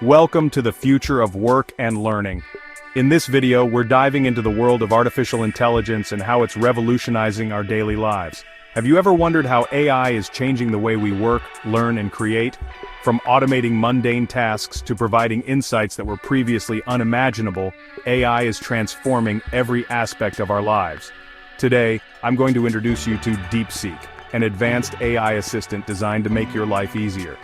Welcome to the future of work and learning. In this video, we're diving into the world of artificial intelligence and how it's revolutionizing our daily lives. Have you ever wondered how AI is changing the way we work, learn, and create? From automating mundane tasks to providing insights that were previously unimaginable, AI is transforming every aspect of our lives. Today, I'm going to introduce you to DeepSeek, an advanced AI assistant designed to make your life easier.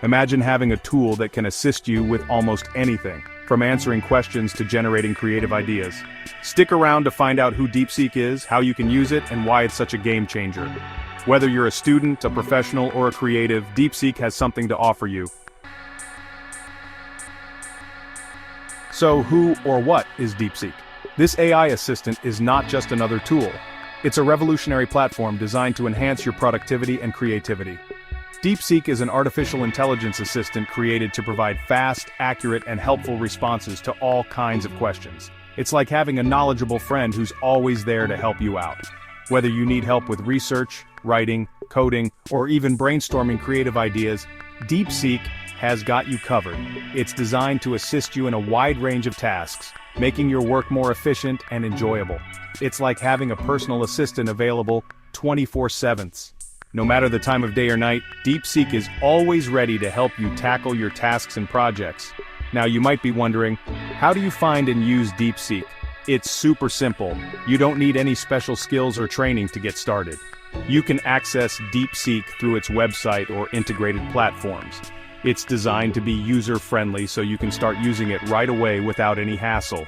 Imagine having a tool that can assist you with almost anything, from answering questions to generating creative ideas. Stick around to find out who DeepSeek is, how you can use it, and why it's such a game changer. Whether you're a student, a professional, or a creative, DeepSeek has something to offer you. So who or what is DeepSeek? This AI assistant is not just another tool. It's a revolutionary platform designed to enhance your productivity and creativity. DeepSeek is an artificial intelligence assistant created to provide fast, accurate, and helpful responses to all kinds of questions. It's like having a knowledgeable friend who's always there to help you out. Whether you need help with research, writing, coding, or even brainstorming creative ideas, DeepSeek has got you covered. It's designed to assist you in a wide range of tasks, making your work more efficient and enjoyable. It's like having a personal assistant available 24/7. No matter the time of day or night, DeepSeek is always ready to help you tackle your tasks and projects. Now you might be wondering, how do you find and use DeepSeek? It's super simple. You don't need any special skills or training to get started. You can access DeepSeek through its website or integrated platforms. It's designed to be user-friendly so you can start using it right away without any hassle.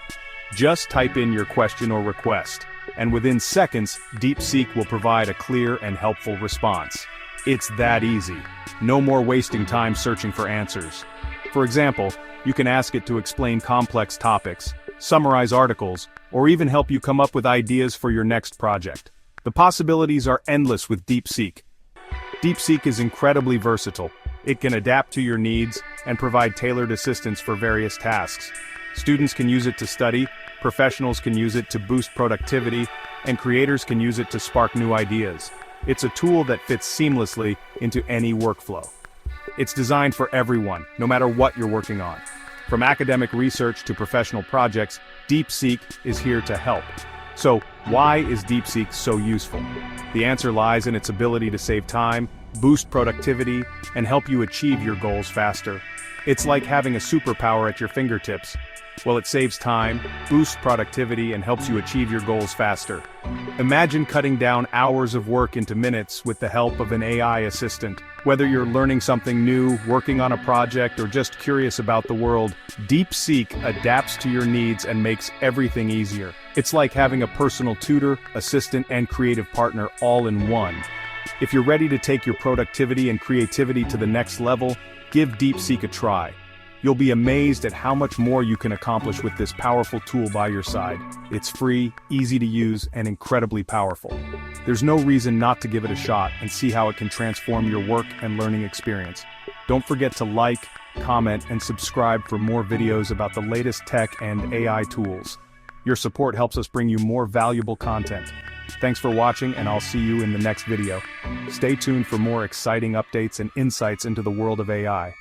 Just type in your question or request, and within seconds, DeepSeek will provide a clear and helpful response. It's that easy. No more wasting time searching for answers. For example, you can ask it to explain complex topics, summarize articles, or even help you come up with ideas for your next project. The possibilities are endless with DeepSeek. DeepSeek is incredibly versatile. It can adapt to your needs and provide tailored assistance for various tasks. Students can use it to study, professionals can use it to boost productivity, and creators can use it to spark new ideas. It's a tool that fits seamlessly into any workflow. It's designed for everyone, no matter what you're working on. From academic research to professional projects, DeepSeek is here to help. So, why is DeepSeek so useful? The answer lies in its ability to save time, boost productivity, and help you achieve your goals faster. It's like having a superpower at your fingertips. Well, it saves time, boosts productivity, and helps you achieve your goals faster. Imagine cutting down hours of work into minutes with the help of an AI assistant. Whether you're learning something new, working on a project, or just curious about the world, DeepSeek adapts to your needs and makes everything easier. It's like having a personal tutor, assistant, and creative partner all in one. If you're ready to take your productivity and creativity to the next level, give DeepSeek a try. You'll be amazed at how much more you can accomplish with this powerful tool by your side. It's free, easy to use, and incredibly powerful. There's no reason not to give it a shot and see how it can transform your work and learning experience. Don't forget to like, comment, and subscribe for more videos about the latest tech and AI tools. Your support helps us bring you more valuable content. Thanks for watching, and I'll see you in the next video. Stay tuned for more exciting updates and insights into the world of AI.